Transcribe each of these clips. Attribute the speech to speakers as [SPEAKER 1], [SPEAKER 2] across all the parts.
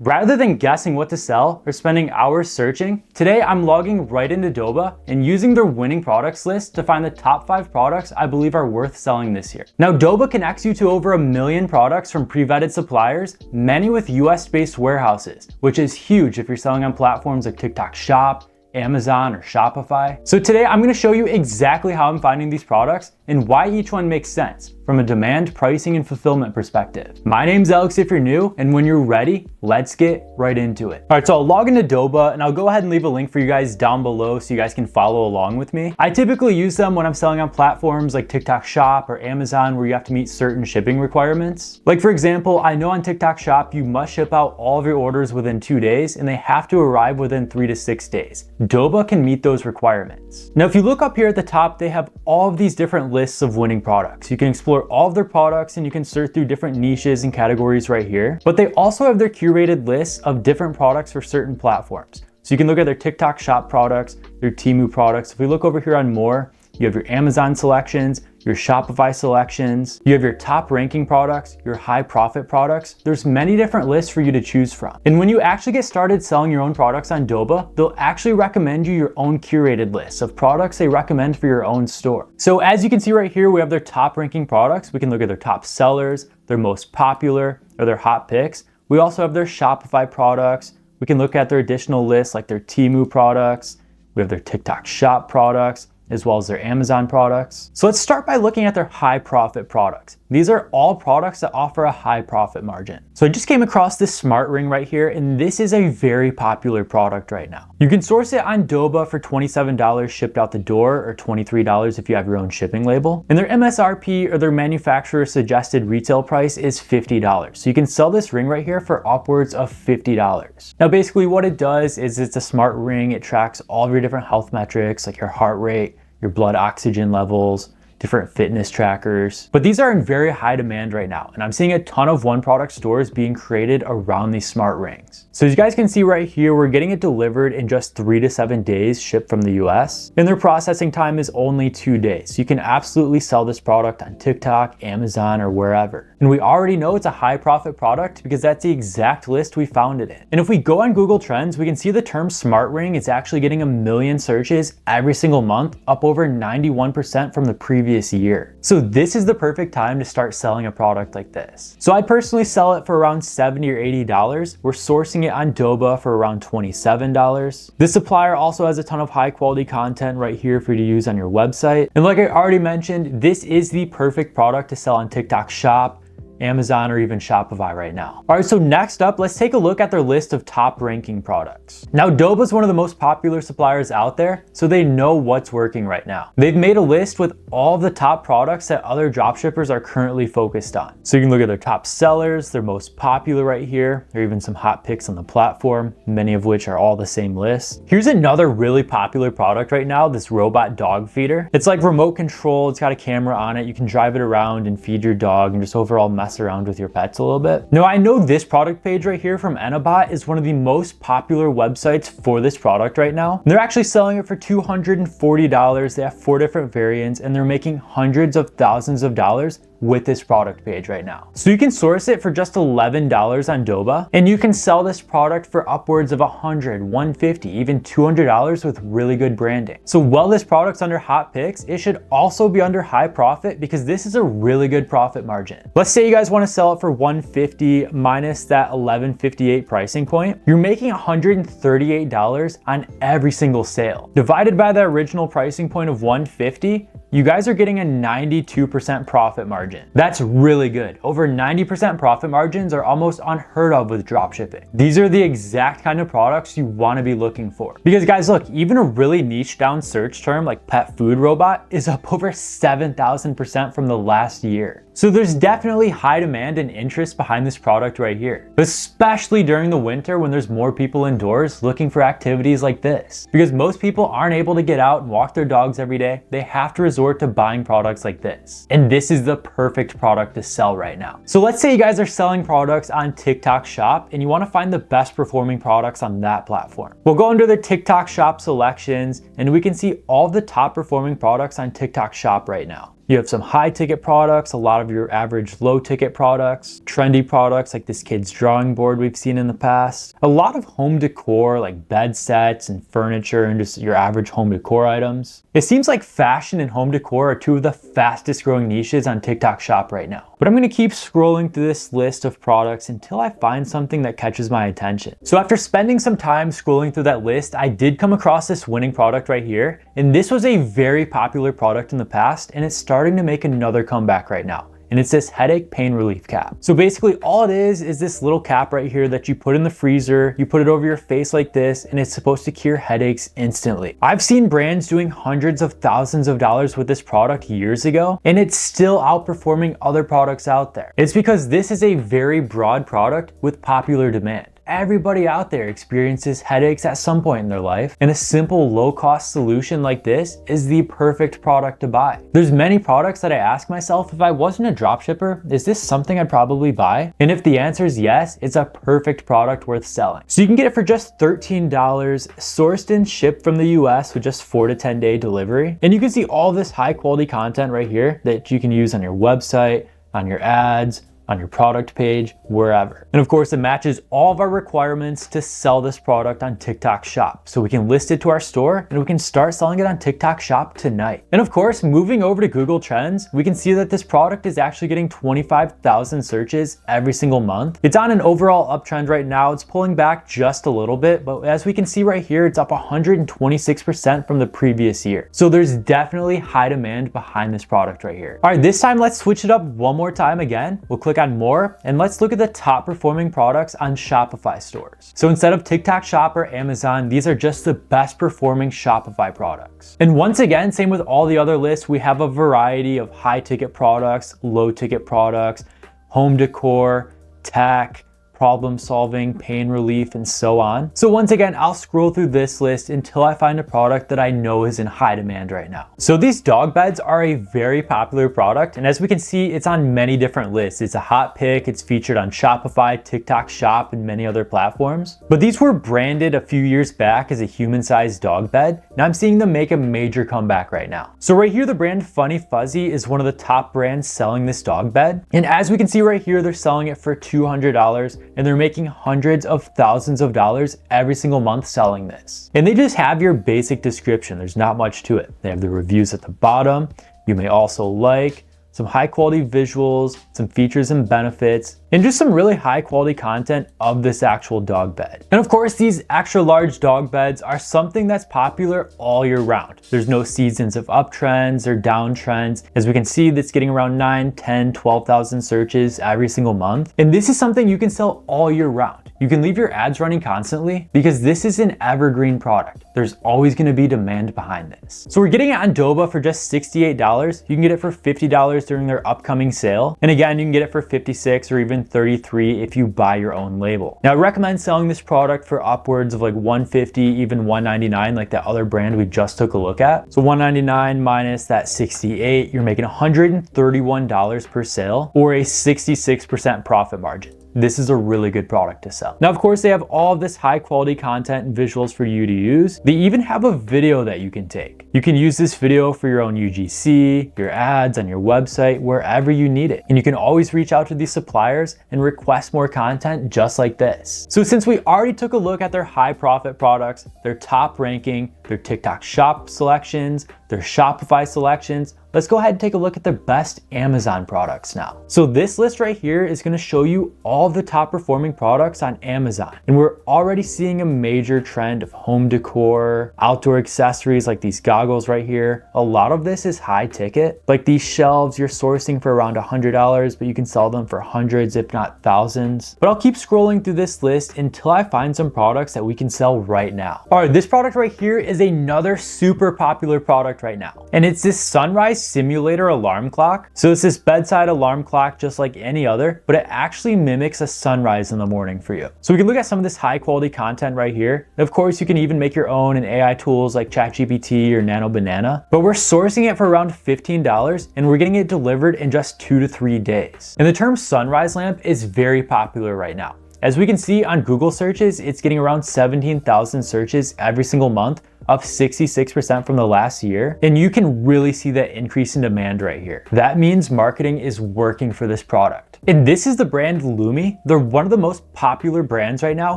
[SPEAKER 1] Rather than guessing what to sell or spending hours searching, today I'm logging right into Doba and using their winning products list to find the top 5 products I believe are worth selling this year. Now, Doba connects you to over 1 million products from pre-vetted suppliers, many with US-based warehouses, which is huge if you're selling on platforms like TikTok Shop, Amazon, or Shopify. So today I'm going to show you exactly how I'm finding these products and why each one makes sense from a demand, pricing, and fulfillment perspective. My name's Alex if you're new, and when you're ready, let's get right into it. All right, so I'll log into Doba and I'll go ahead and leave a link for you guys down below so you guys can follow along with me. I typically use them when I'm selling on platforms like TikTok Shop or Amazon where you have to meet certain shipping requirements. Like for example, I know on TikTok Shop you must ship out all of your orders within 2 days and they have to arrive within 3 to 6 days. Doba can meet those requirements. Now, if you look up here at the top, they have all of these different lists of winning products. You can explore all of their products and you can search through different niches and categories right here. But they also have their curated lists of different products for certain platforms. So you can look at their TikTok Shop products, their Temu products. If we look over here on more, you have your Amazon selections, your Shopify selections, you have your top ranking products, your high profit products. There's many different lists for you to choose from. And when you actually get started selling your own products on Doba, they'll actually recommend you your own curated list of products they recommend for your own store. So as you can see right here, we have their top ranking products. We can look at their top sellers, their most popular, or their hot picks. We also have their Shopify products. We can look at their additional lists like their Temu products. We have their TikTok Shop products, as well as their Amazon products. So let's start by looking at their high profit products. These are all products that offer a high profit margin. So I just came across this smart ring right here, and this is a very popular product right now. You can source it on Doba for $27 shipped out the door, or $23 if you have your own shipping label. And their MSRP, or their manufacturer suggested retail price, is $50. So you can sell this ring right here for upwards of $50. Now basically what it does is it's a smart ring. It tracks all of your different health metrics like your heart rate, your blood oxygen levels, different fitness trackers. But these are in very high demand right now. And I'm seeing a ton of one product stores being created around these smart rings. So as you guys can see right here, we're getting it delivered in just 3 to 7 days shipped from the US. And their processing time is only 2 days. So you can absolutely sell this product on TikTok, Amazon, or wherever. And we already know it's a high profit product because that's the exact list we found it in. And if we go on Google Trends, we can see the term smart ring is actually getting 1 million searches every single month, up over 91% from the previous year. So this is the perfect time to start selling a product like this. So I personally sell it for around $70 or $80. We're sourcing it on Doba for around $27. This supplier also has a ton of high quality content right here for you to use on your website. And like I already mentioned, this is the perfect product to sell on TikTok Shop, Amazon, or even Shopify right now. All right, so next up, let's take a look at their list of top ranking products. Now, Doba is one of the most popular suppliers out there, so they know what's working right now. They've made a list with all of the top products that other dropshippers are currently focused on. So you can look at their top sellers, their most popular right here. There are even some hot picks on the platform, many of which are all the same list. Here's another really popular product right now, this robot dog feeder. It's like remote control, it's got a camera on it. You can drive it around and feed your dog and just overall mess around with your pets a little bit. Now, I know this product page right here from Enabot is one of the most popular websites for this product right now. They're actually selling it for $240. They have 4 different variants and they're making hundreds of thousands of dollars with this product page right now. So you can source it for just $11 on Doba, and you can sell this product for upwards of $100, $150, even $200 with really good branding. So while this product's under hot picks, it should also be under high profit because this is a really good profit margin. Let's say you guys want to sell it for $150 minus that $11.58 pricing point. You're making $138 on every single sale. Divided by the original pricing point of $150, you guys are getting a 92% profit margin. That's really good. Over 90% profit margins are almost unheard of with dropshipping. These are the exact kind of products you want to be looking for. Because guys, look, even a really niche down search term like pet food robot is up over 7,000% from the last year. So there's definitely high demand and interest behind this product right here, especially during the winter when there's more people indoors looking for activities like this. Because most people aren't able to get out and walk their dogs every day, they have to resort to buying products like this. And this is the perfect product to sell right now. So let's say you guys are selling products on TikTok Shop and you want to find the best performing products on that platform. We'll go under the TikTok Shop selections and we can see all the top performing products on TikTok Shop right now. You have some high ticket products, a lot of your average low ticket products, trendy products like this kid's drawing board we've seen in the past, a lot of home decor like bed sets and furniture and just your average home decor items. It seems like fashion and home decor are two of the fastest growing niches on TikTok Shop right now. But I'm gonna keep scrolling through this list of products until I find something that catches my attention. So after spending some time scrolling through that list, I did come across this winning product right here. And this was a very popular product in the past, and it's starting to make another comeback right now. And it's this headache pain relief cap. So basically all it is this little cap right here that you put in the freezer, you put it over your face like this, and it's supposed to cure headaches instantly. I've seen brands doing hundreds of thousands of dollars with this product years ago, and it's still outperforming other products out there. It's because this is a very broad product with popular demand. Everybody out there experiences headaches at some point in their life, and a simple low-cost solution like this is the perfect product to buy. There's many products that I ask myself, if I wasn't a dropshipper, is this something I'd probably buy? And if the answer is yes, it's a perfect product worth selling. So you can get it for just $13, sourced and shipped from the US with just 4 to 10 day delivery. And you can see all this high quality content right here that you can use on your website, on your ads, on your product page, wherever. And of course, it matches all of our requirements to sell this product on TikTok Shop. So we can list it to our store and we can start selling it on TikTok Shop tonight. And of course, moving over to Google Trends, we can see that this product is actually getting 25,000 searches every single month. It's on an overall uptrend right now. It's pulling back just a little bit, but as we can see right here, it's up 126% from the previous year. So there's definitely high demand behind this product right here. All right, this time let's switch it up one more time again. We'll click on more and let's look at the top performing products on Shopify stores. So instead of TikTok Shop or Amazon, these are just the best performing Shopify products. And once again, same with all the other lists, we have a variety of high ticket products, low ticket products, home decor, tech, problem solving, pain relief, and so on. So once again, I'll scroll through this list until I find a product that I know is in high demand right now. So these dog beds are a very popular product, and as we can see, it's on many different lists. It's a hot pick, it's featured on Shopify, TikTok Shop, and many other platforms. But these were branded a few years back as a human-sized dog bed. Now I'm seeing them make a major comeback right now. So right here, the brand Funny Fuzzy is one of the top brands selling this dog bed. And as we can see right here, they're selling it for $200. And they're making hundreds of thousands of dollars every single month selling this. And they just have your basic description. There's not much to it. They have the reviews at the bottom. You may also like some high quality visuals, some features and benefits, and just some really high quality content of this actual dog bed. And of course, these extra large dog beds are something that's popular all year round. There's no seasons of uptrends or downtrends. As we can see, that's getting around 9, 10, 12,000 searches every single month. And this is something you can sell all year round. You can leave your ads running constantly because this is an evergreen product. There's always gonna be demand behind this. So we're getting it on Doba for just $68. You can get it for $50 during their upcoming sale. And again, you can get it for $56 or even $33 if you buy your own label. Now I recommend selling this product for upwards of like $150, even $199, like that other brand we just took a look at. So $199 minus that $68, you're making $131 per sale or a 66% profit margin. This is a really good product to sell. Now, of course, they have all of this high quality content and visuals for you to use. They even have a video that you can take. You can use this video for your own UGC, your ads on your website, wherever you need it. And you can always reach out to these suppliers and request more content just like this. So since we already took a look at their high profit products, their top ranking, their TikTok Shop selections, their Shopify selections, let's go ahead and take a look at the best Amazon products now. So this list right here is gonna show you all of the top performing products on Amazon. And we're already seeing a major trend of home decor, outdoor accessories like these goggles right here. A lot of this is high ticket. Like these shelves you're sourcing for around $100, but you can sell them for hundreds, if not thousands. But I'll keep scrolling through this list until I find some products that we can sell right now. All right, this product right here is another super popular product right now. And it's this sunrise simulator alarm clock. So it's this bedside alarm clock just like any other, but it actually mimics a sunrise in the morning for you. So we can look at some of this high quality content right here. And of course, you can even make your own in AI tools like ChatGPT or Nano Banana, but we're sourcing it for around $15 and we're getting it delivered in just 2 to 3 days. And the term sunrise lamp is very popular right now. As we can see on Google searches, it's getting around 17,000 searches every single month, up 66% from the last year. And you can really see that increase in demand right here. That means marketing is working for this product. And this is the brand Lumi. They're one of the most popular brands right now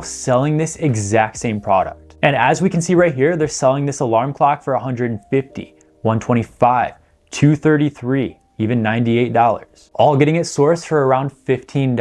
[SPEAKER 1] selling this exact same product. And as we can see right here, they're selling this alarm clock for $150, $125, $233, even $98, all getting it sourced for around $15.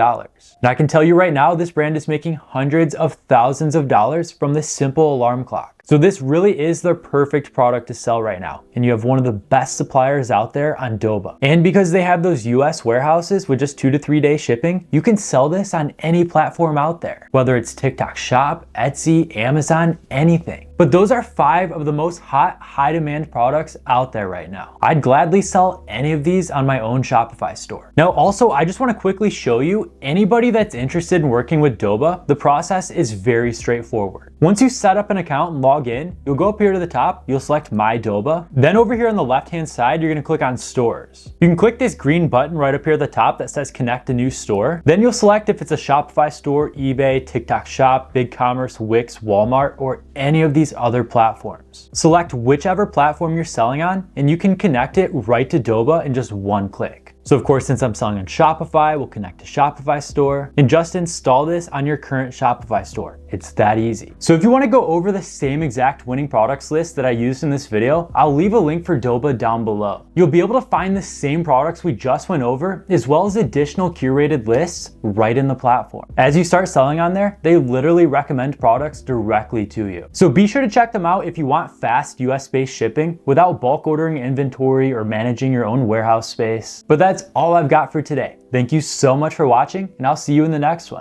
[SPEAKER 1] Now I can tell you right now, this brand is making hundreds of thousands of dollars from this simple alarm clock. So this really is the perfect product to sell right now. And you have one of the best suppliers out there on Doba. And because they have those US warehouses with just 2 to 3 day shipping, you can sell this on any platform out there, whether it's TikTok Shop, Etsy, Amazon, anything. But those are 5 of the most hot, high demand products out there right now. I'd gladly sell any of these on my own Shopify store. Now also, I just want to quickly show you, anybody that's interested in working with Doba, the process is very straightforward. Once you set up an account and log in, you'll go up here to the top, you'll select My Doba. Then over here on the left-hand side, you're gonna click on Stores. You can click this green button right up here at the top that says Connect a New Store. Then you'll select if it's a Shopify store, eBay, TikTok Shop, BigCommerce, Wix, Walmart, or any of these other platforms. Select whichever platform you're selling on, and you can connect it right to Doba in just one click. So of course, since I'm selling on Shopify, we'll connect to Shopify store and just install this on your current Shopify store. It's that easy. So if you want to go over the same exact winning products list that I used in this video, I'll leave a link for Doba down below. You'll be able to find the same products we just went over, as well as additional curated lists right in the platform. As you start selling on there, they literally recommend products directly to you. So be sure to check them out if you want fast US-based shipping without bulk ordering inventory or managing your own warehouse space. But that's all I've got for today. Thank you so much for watching, and I'll see you in the next one.